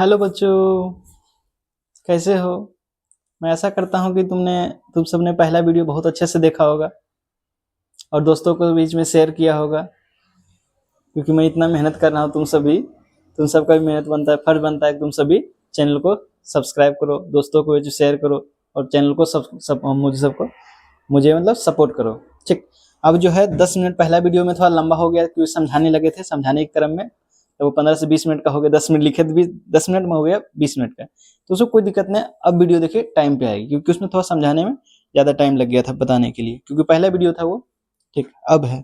Hello बच्चों, कैसे हो? मैं ऐसा करता हूँ कि तुम सबने पहला वीडियो बहुत अच्छे से देखा होगा और दोस्तों को बीच में शेयर किया होगा, क्योंकि मैं इतना मेहनत कर रहा हूँ। तुम सबका भी मेहनत बनता है, फर्ज बनता है कि तुम सभी चैनल को सब्सक्राइब करो, दोस्तों को शेयर करो और चैनल को मुझे मतलब सपोर्ट करो। ठीक, अब जो है 10 मिनट पहला वीडियो में थोड़ा लंबा हो गया क्योंकि समझाने लगे थे, समझाने के क्रम में तो वो 15 से 20 मिनट का हो गया। 10 मिनट लिखे थे, 10 मिनट में हो गया 20 मिनट का, तो उसको कोई दिक्कत नहीं। अब वीडियो देखिए टाइम पे आएगी, क्योंकि उसमें थोड़ा समझाने में ज़्यादा टाइम लग गया था बताने के लिए, क्योंकि पहला वीडियो था वो। ठीक, अब है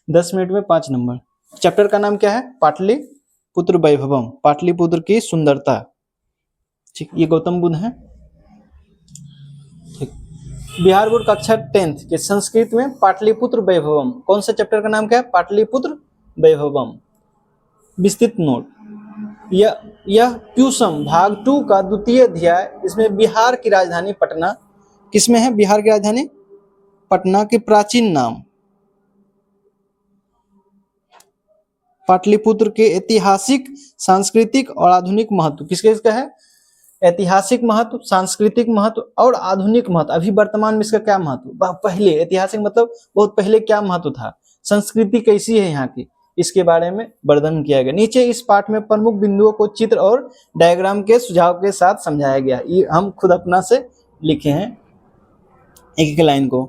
10 मिनट में 5 नंबर। चैप्टर का नाम क्या है? पाटलिपुत्र वैभवम, पाटलिपुत्र की सुंदरता। ठीक, ये गौतम बुद्ध है। ठीक, बिहार बोर्ड कक्षा 10th के संस्कृत में पाटलिपुत्र वैभवम, कौन सा चैप्टर का नाम क्या है? पाटलिपुत्र वैभवम। विस्तृत नोट, यह प्यूसम भाग 2 का द्वितीय अध्याय। इसमें बिहार की राजधानी पटना, किसमें है? बिहार की राजधानी पटना के प्राचीन नाम, पाटलिपुत्र के ऐतिहासिक, सांस्कृतिक और आधुनिक महत्व। किसके इसका है? ऐतिहासिक महत्व, सांस्कृतिक महत्व और आधुनिक महत्व। अभी वर्तमान में इसका क्या महत्व? पहले ऐतिहासिक मतलब बहुत पहले क्या महत्व था, संस्कृति कैसी है यहाँ की, इसके बारे में वर्णन किया गया। नीचे इस पाठ में प्रमुख बिंदुओं को चित्र और डायग्राम के सुझाव के साथ समझाया गया। ये हम खुद अपना से लिखे हैं एक एक लाइन को।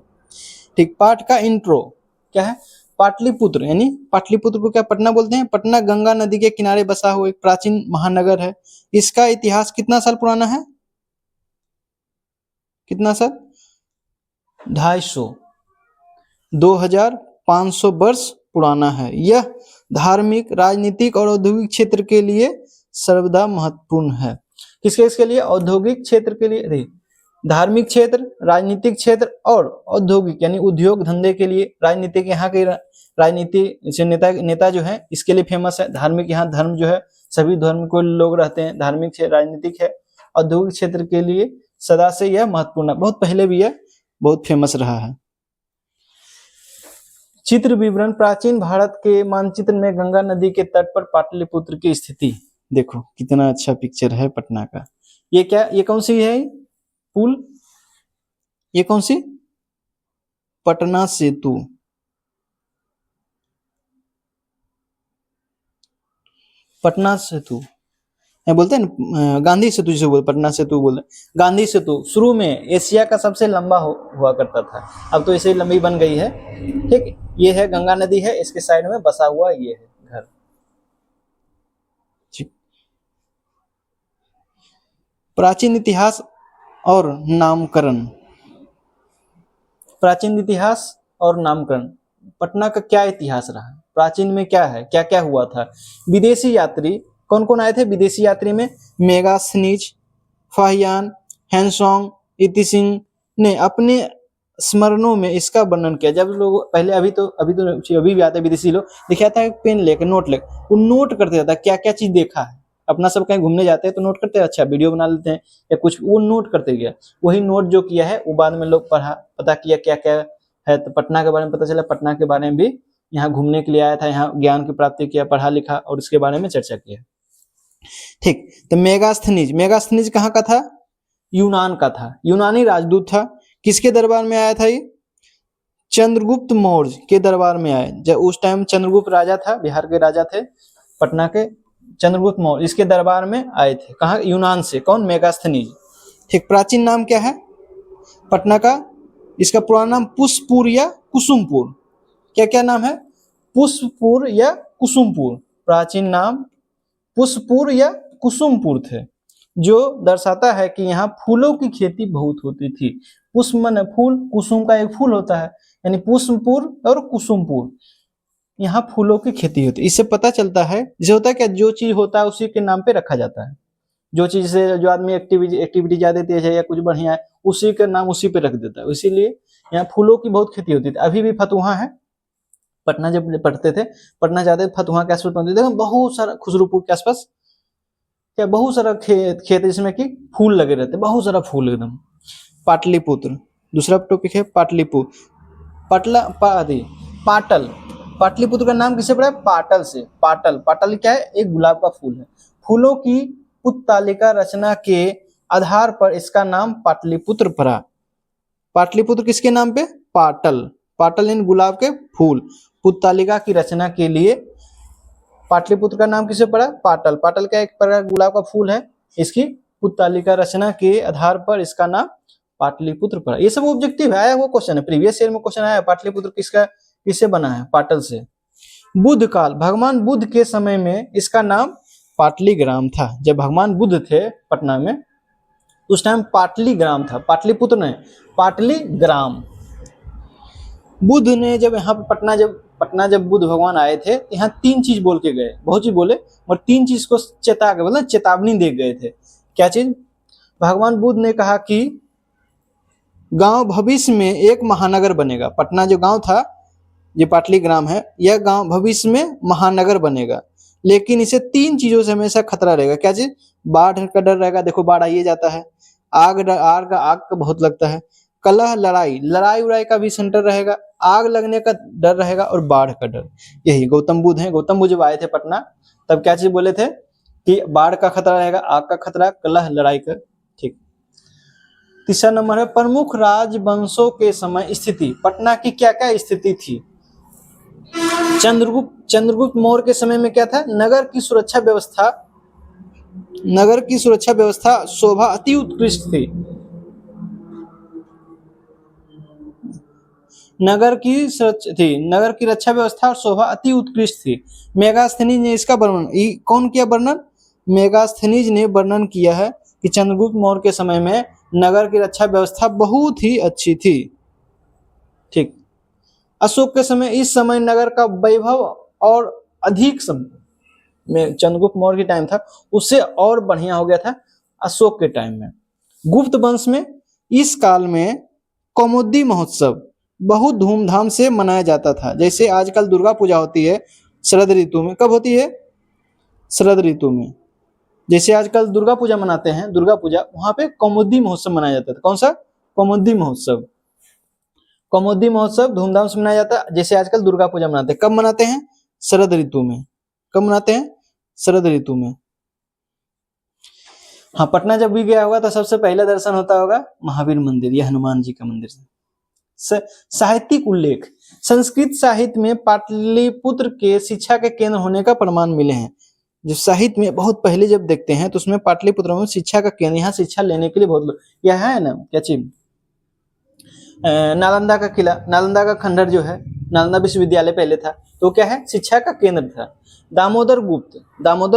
ठीक, पाठ का इंट्रो क्या है? पाटलिपुत्र यानी पाटलिपुत्र को क्या पटना बोलते हैं? पटना गंगा नदी के किनारे बसा हुआ एक प्राचीन महानगर है। इसका इतिहास कितना साल पुराना है? कितना साल? 250, 2500 वर्ष पुराना है। यह धार्मिक, राजनीतिक और औद्योगिक क्षेत्र के लिए सर्वदा महत्वपूर्ण है। किसके लिए? औद्योगिक क्षेत्र के लिए, धार्मिक क्षेत्र, राजनीतिक क्षेत्र और औद्योगिक यानी उद्योग धंधे के लिए। राजनीतिक, यहाँ के राजनीति से नेता जो है इसके लिए फेमस है। धार्मिक, यहाँ धर्म जो है सभी धर्म को लोग रहते हैं। धार्मिक है, राजनीतिक है, औद्योगिक क्षेत्र के लिए सदा से यह महत्वपूर्ण है। बहुत पहले भी यह बहुत फेमस रहा है। चित्र विवरण, प्राचीन भारत के मानचित्र में गंगा नदी के तट पर पाटलिपुत्र की स्थिति। देखो कितना अच्छा पिक्चर है पटना का। ये क्या, ये कौन सी है पुल? ये कौन सी? पटना सेतु। पटना सेतु बोलते हैं ना, गांधी सेतु जिसे बोलते, पटना सेतु बोलते हैं। गांधी सेतु शुरू में एशिया का सबसे लंबा हुआ करता था, अब तो इसे लंबी बन गई है। ठीक, ये है गंगा नदी है, इसके साइड में बसा हुआ ये है घर। प्राचीन इतिहास और नामकरण। प्राचीन इतिहास और नामकरण, पटना का क्या इतिहास रहा, प्राचीन में क्या है, क्या क्या हुआ था। विदेशी यात्री कौन कौन आए थे? विदेशी यात्री में मेगास्थनीज, फाहियान, हैंसोंग, इतिसिंग ने अपने स्मरणों में इसका वर्णन किया। जब लोग पहले, अभी भी आते विदेशी लोग, दिखाता है पेन लेकर, नोट लेकर, वो नोट करते जाता है क्या क्या चीज देखा है। अपना सब कहीं घूमने जाते हैं तो नोट करते हैं, अच्छा वीडियो बना लेते हैं या कुछ, वो नोट करते गया। वही नोट जो किया है वो बाद में लोग पता किया क्या क्या है, तो पटना के बारे में पता चला। पटना के बारे में भी, यहाँ घूमने के लिए आया था, यहाँ ज्ञान की प्राप्ति किया, पढ़ा लिखा और इसके बारे में चर्चा किया। ठीक, तो मेगास्थनीज कहाँ का था? यूनान का था, यूनानी राजदूत था। किसके दरबार में आया था ये? चंद्रगुप्त मौर्य के दरबार में आए। जब उस टाइम चंद्रगुप्त राजा था, बिहार के राजा थे पटना के, चंद्रगुप्त मौर्य इसके दरबार में आए थे। कहाँ? यूनान से। कौन? मेगास्थनीज। ठीक, प्राचीन नाम क्या है पटना का? इसका पुराना नाम पुष्पपुर या कुसुमपुर। क्या क्या नाम है? पुष्पपुर या कुसुमपुर। प्राचीन नाम पुष्पपुर या कुसुमपुर थे, जो दर्शाता है कि यहाँ फूलों की खेती बहुत होती थी। पुष्प मन फूल, कुसुम का एक फूल होता है, यानी पुष्पपुर और कुसुमपुर, यहाँ फूलों की खेती होती है। इससे पता चलता है, जैसे होता है क्या, जो चीज होता है उसी के नाम पे रखा जाता है। जो चीज से जो आदमी एक्टिविटी ज्यादा तेज है या कुछ बढ़िया है, उसी का नाम उसी पे रख देता है। इसीलिए यहाँ फूलों की बहुत खेती होती थी। अभी भी फतुहा है, पटना जब पढ़ते थे, पटना जाते फतुहा के आसपास पहुंचते थे, बहुत सारा खुसरूपुर के आसपास क्या बहुत सारा खेत जिसमें कि फूल लगे रहते, बहुत सारा फूल एकदम। पाटलिपुत्र, दूसरा टॉपिक है पाटलिपुत्र। पाटल, पाटलिपुत्र का नाम किससे पड़ा है? पाटल से। पाटल क्या है? एक गुलाब का फूल है। फूलों की पुत्तालिका रचना के आधार पर इसका नाम पाटलिपुत्र पड़ा। पाटलिपुत्र किसके नाम पे? पाटल। पाटल इन गुलाब के फूल। पुत्तालिका की रचना के लिए पाटलिपुत्र का नाम किसे पड़ा? पाटल। पाटल का एक प्रकार गुलाब का फूल है, इसकी पुत्तालिका रचना के आधार पर इसका नाम पाटलिपुत्र पड़ा। ये सब ऑब्जेक्टिव है, आया हुआ क्वेश्चन है, प्रीवियस ईयर में क्वेश्चन आया। पाटलिपुत्र किससे बना है? पाटल से। बुद्ध काल, भगवान बुद्ध के समय में इसका नाम पाटलीग्राम था। जब भगवान बुद्ध थे पटना में उस टाइम पाटलीग्राम था, पाटलिपुत्र नहीं, पाटलीग्राम। बुद्ध ने जब यहाँ पे पटना जब बुद्ध भगवान आए थे, यहाँ 3 चीज बोल के गए, बहुत चीज बोले और 3 चीज को चेता के मतलब चेतावनी दे गए थे। क्या चीज? भगवान बुद्ध ने कहा कि गांव भविष्य में एक महानगर बनेगा। पटना जो गांव था, ये पाटलीग्राम है, यह गांव भविष्य में महानगर बनेगा, लेकिन इसे 3 चीजों से हमेशा खतरा रहेगा। क्या चीज? बाढ़ का डर रहेगा, देखो बाढ़ आइए जाता है, आग का बहुत लगता है, कलह लड़ाई उड़ाई का भी सेंटर रहेगा, आग लगने का डर रहेगा और बाढ़ का डर। यही गौतम बुद्ध हैं। गौतम बुद्ध जब आए थे पटना तब क्या चीज बोले थे कि बाढ़ का खतरा रहेगा, आग का खतरा, कलह लड़ाई का। ठीक। तीसरा नंबर है प्रमुख राजवंशों के समय स्थिति। पटना की क्या क्या स्थिति थी? चंद्रगुप्त मौर्य के समय में क्या था? नगर की सुरक्षा व्यवस्था शोभा अति उत्कृष्ट थी। नगर की रक्षा व्यवस्था और शोभा अति उत्कृष्ट थी। मेगास्थनीज ने इसका वर्णन, कौन किया वर्णन? मेगास्थनीज ने वर्णन किया है कि चंद्रगुप्त मौर्य के समय में नगर की रक्षा व्यवस्था बहुत ही अच्छी थी। ठीक। अशोक के समय, इस समय नगर का वैभव और अधिक में चंद्रगुप्त मौर्य के टाइम था उससे और बढ़िया हो गया था अशोक के टाइम में। गुप्त वंश में इस काल में कौमुदी महोत्सव बहुत धूमधाम से मनाया जाता था। जैसे आजकल दुर्गा पूजा होती है शरद ऋतु में। कब होती है? शरद ऋतु में। जैसे आजकल दुर्गा पूजा मनाते हैं, दुर्गा पूजा, वहां पे कौमुदी महोत्सव मनाया जाता था। कौन सा? कौमुदी महोत्सव। कौमुदी महोत्सव धूमधाम से मनाया जाता है, जैसे आजकल दुर्गा पूजा मनाते हैं। कब मनाते हैं? शरद ऋतु में। कब मनाते हैं? शरद ऋतु में। हाँ, पटना जब भी गया होगा तो सबसे पहले दर्शन होता होगा महावीर मंदिर या हनुमान जी का मंदिर से। साहित्यिक उल्लेख, संस्कृत साहित्य में पाटलिपुत्र के शिक्षा के केंद्र होने का प्रमाण मिले हैं। जो साहित्य में बहुत पहले जब देखते हैं तो उसमें पाटलिपुत्र में शिक्षा का केंद्र, यहाँ शिक्षा लेने के लिए बहुत लोग, यह है ना क्या चीज, नालंदा का किला, नालंदा का खंडर जो है, नालंदा विश्वविद्यालय पहले था, तो क्या है? शिक्षा का केंद्र था। दामोदर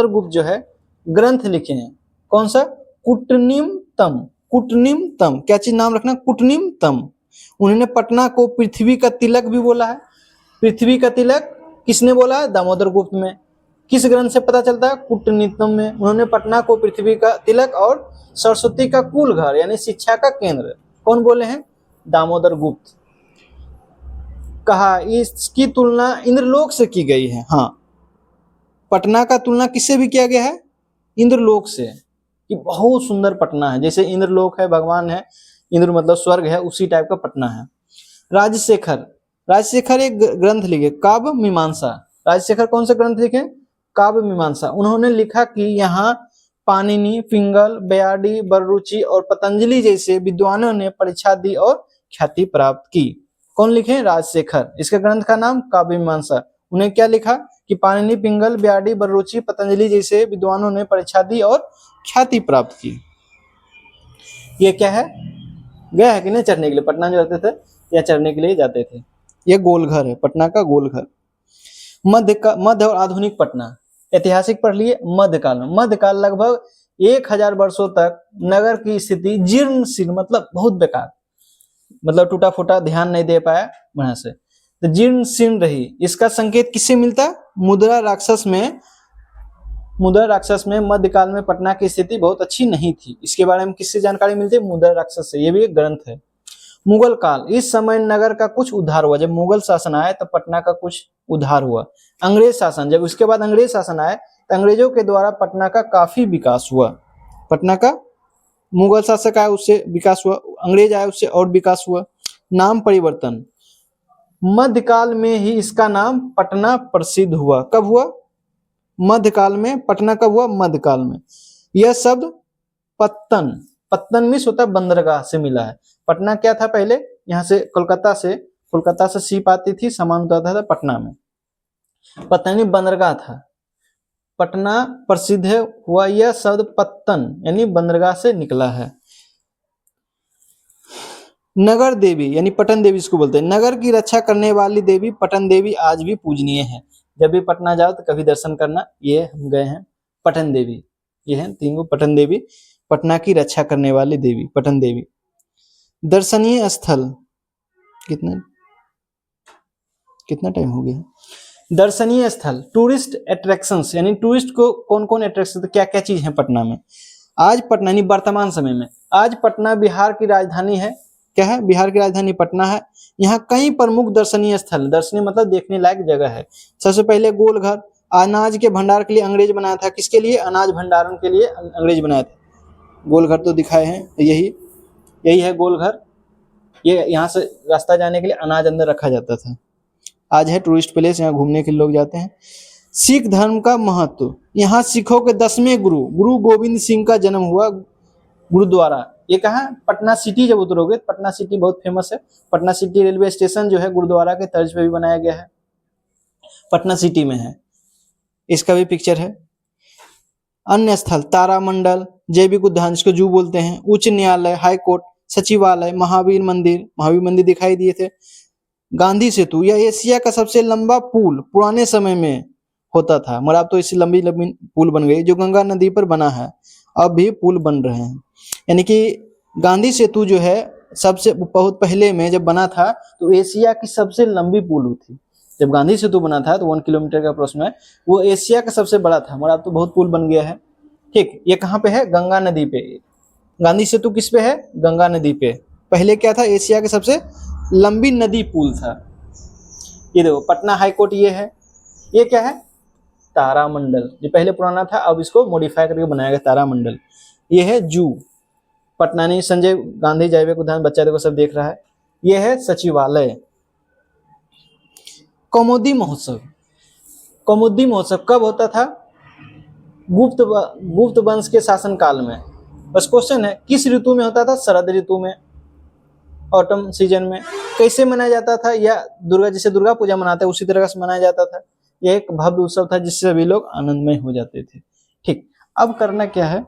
गुप्त जो है ग्रंथ लिखे हैं। कौन सा? कुटनिमतम। क्या चीज नाम रखना? कुटनिमतम। उन्होंने पटना को पृथ्वी का तिलक भी बोला है। पृथ्वी का तिलक किसने बोला है? दामोदर गुप्त में। किस ग्रंथ से पता चलता है? कुटनिमतम में। उन्होंने पटना को पृथ्वी का तिलक और सरस्वती का कुल घर यानी शिक्षा का केंद्र कौन बोले हैं? दामोदर गुप्त। कहा इसकी तुलना इंद्रलोक से की गई है। हाँ, पटना का तुलना किससे भी किया गया है? इंद्रलोक से, कि बहुत सुंदर पटना है, जैसे इंद्रलोक है, भगवान है, इंद्र मतलब स्वर्ग है, उसी टाइप का पटना है। राजशेखर एक ग्रंथ लिखे, काव्य मीमांसा। राजशेखर कौन सा ग्रंथ लिखे? काव्य मीमांसा। उन्होंने लिखा कि यहाँ पाणिनि, पिंगल, बयाडी, बररुचि और पतंजलि जैसे विद्वानों ने परीक्षा दी और ख्याति प्राप्त की। कौन लिखे? राजशेखर। इसके ग्रंथ का नाम काव्य मीमांसा। उन्हें क्या लिखा कि पाणिनि, पिंगल, बयाडी, बररुचि, पतंजलि जैसे विद्वानों ने परीक्षा दी और ख्याति प्राप्त की। ये क्या है? गया है कि नहीं चढ़ने के लिए? पटना जो रहते थे या चढ़ने के लिए जाते थे। यह गोलघर है, पटना का गोलघर। मध्य और आधुनिक पटना, ऐतिहासिक पढ़ लिए। मध्यकाल लगभग 1000 वर्षों तक नगर की स्थिति जीर्ण शीर्ण मतलब बहुत बेकार, मतलब टूटा फूटा, ध्यान नहीं दे पाया वहां से, तो जीर्ण शीर्ण रही। इसका संकेत किससे मिलता? मुद्रा राक्षस में मध्यकाल में पटना की स्थिति बहुत अच्छी नहीं थी। इसके बारे में किससे जानकारी मिलती है? मुद्रा राक्षस से। ये भी एक ग्रंथ है। मुगल काल, इस समय नगर का कुछ उद्धार हुआ। जब मुगल शासन आया तब पटना का कुछ उद्धार हुआ। अंग्रेज शासन, जब उसके बाद अंग्रेज शासन आए तो अंग्रेजों के द्वारा पटना का काफी विकास हुआ। पटना का मुगल शासक आए उससे विकास हुआ, अंग्रेज आए उससे और विकास हुआ। नाम परिवर्तन, मध्यकाल में ही इसका नाम पटना प्रसिद्ध हुआ। कब हुआ? मध्यकाल में। पटना कब हुआ? मध्यकाल में। यह शब्द पत्तन, पत्तन मीन्स होता है बंदरगाह से मिला है। पटना क्या था पहले, यहाँ से कोलकाता से शिप आती थी, सामान उतरता था पटना में, पत्तनी बंदरगाह था। पटना प्रसिद्ध हुआ, यह शब्द पत्तन यानी बंदरगाह से निकला है। नगर देवी यानी पटन देवी इसको बोलते हैं। नगर की रक्षा करने वाली देवी पटन देवी आज भी पूजनीय है। जब भी पटना जाओ तो कभी दर्शन करना। ये हम गए हैं पटन देवी, ये हैं 3 गो पटन देवी, पटना की रक्षा करने वाली देवी पटन देवी। दर्शनीय स्थल, कितना टाइम हो गया। दर्शनीय स्थल, टूरिस्ट अट्रैक्शंस यानी टूरिस्ट को कौन कौन अट्रैक्शन, क्या क्या चीज है पटना में। आज पटना यानी वर्तमान समय में, आज पटना बिहार की राजधानी है। क्या है, बिहार की राजधानी पटना है। यहाँ कई प्रमुख दर्शनीय स्थल, दर्शनीय मतलब देखने लायक जगह है। सबसे पहले गोलघर, अनाज के भंडार के लिए अंग्रेज बनाया था। किसके लिए, अनाज भंडारण के लिए अंग्रेज बनाया था। गोलघर तो दिखाए हैं, यही है गोलघर। ये यहाँ से रास्ता जाने के लिए अनाज अंदर रखा जाता था। आज है टूरिस्ट प्लेस, यहाँ घूमने के लोग जाते हैं। सिख धर्म का महत्व, यहाँ सिखों के 10वें गुरु गोविंद सिंह का जन्म हुआ गुरुद्वारा। ये कहाँ, पटना सिटी जब उतरोगे, पटना सिटी बहुत फेमस है। पटना सिटी रेलवे स्टेशन जो है गुरुद्वारा के तर्ज पे भी बनाया गया है, पटना सिटी में है। इसका भी पिक्चर है। अन्य स्थल, तारामंडल, जैविक उद्यान जिसको जू बोलते हैं, उच्च न्यायालय, हाई कोर्ट, सचिवालय, महावीर मंदिर दिखाई दिए थे। गांधी सेतु, यह एशिया का सबसे लंबा पुल पुराने समय में होता था, मगर अब तो इससे लंबी पुल बन गई, जो गंगा नदी पर बना है। अब भी पुल बन रहे हैं। यानी कि गांधी सेतु जो है सबसे बहुत पहले में जब बना था तो एशिया की सबसे लंबी पुल थी। जब गांधी सेतु बना था तो 1 किलोमीटर का अप्रोक्स में, वो एशिया का सबसे बड़ा था, मगर अब तो बहुत पुल बन गया है। ठीक, ये कहाँ पे है, गंगा नदी पे। गांधी सेतु किस पे है, गंगा नदी पे। पहले क्या था, एशिया के सबसे लंबी नदी पुल था। ये देखो पटना हाई कोर्ट ये है। ये क्या है, तारामंडल, जो पहले पुराना था अब इसको मॉडिफाई करके बनाया गया तारामंडल। ये है जू, पटना नहीं, संजय गांधी जैविक उद्यान, बच्चा देखो सब देख रहा है। ये है सचिवालय। कौमुदी महोत्सव, कौमुदी महोत्सव कब होता था, गुप्त वंश के शासन काल में। बस क्वेश्चन है किस ऋतु में होता था, शरद ऋतु में, ऑटम सीजन में। कैसे मनाया जाता था, या जैसे दुर्गा पूजा मनाते हैं उसी तरह से मनाया जाता था। यह एक भव्य उत्सव था जिससे सभी लोग आनंदमय हो जाते थे। ठीक, अब करना क्या है,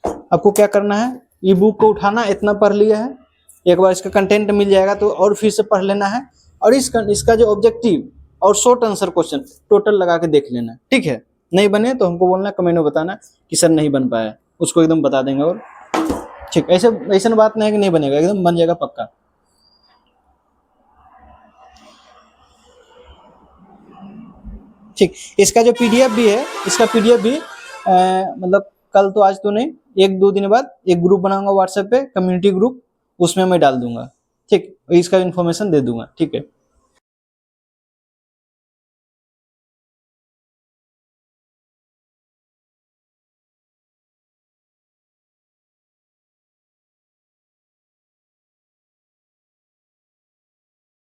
आपको क्या करना है, ई बुक को उठाना, इतना पढ़ लिया है, एक बार इसका कंटेंट मिल जाएगा तो और फिर से पढ़ लेना है, और इसका जो ऑब्जेक्टिव और शॉर्ट आंसर क्वेश्चन टोटल लगा के देख लेना। ठीक है, नहीं बने तो हमको बोलना, कमेंट में बताना कि सर नहीं बन पाया, उसको एकदम बता देंगे। और ठीक, ऐसे बात नहीं है कि नहीं बनेगा, एकदम बन जाएगा पक्का। ठीक, इसका जो पीडीएफ भी है, इसका पीडीएफ भी मतलब कल तो आज तो नहीं, 1-2 दिन बाद एक ग्रुप बनाऊंगा व्हाट्सएप पे, कम्युनिटी ग्रुप, उसमें मैं डाल दूंगा। ठीक, इसका इन्फॉर्मेशन दे दूंगा। ठीक है।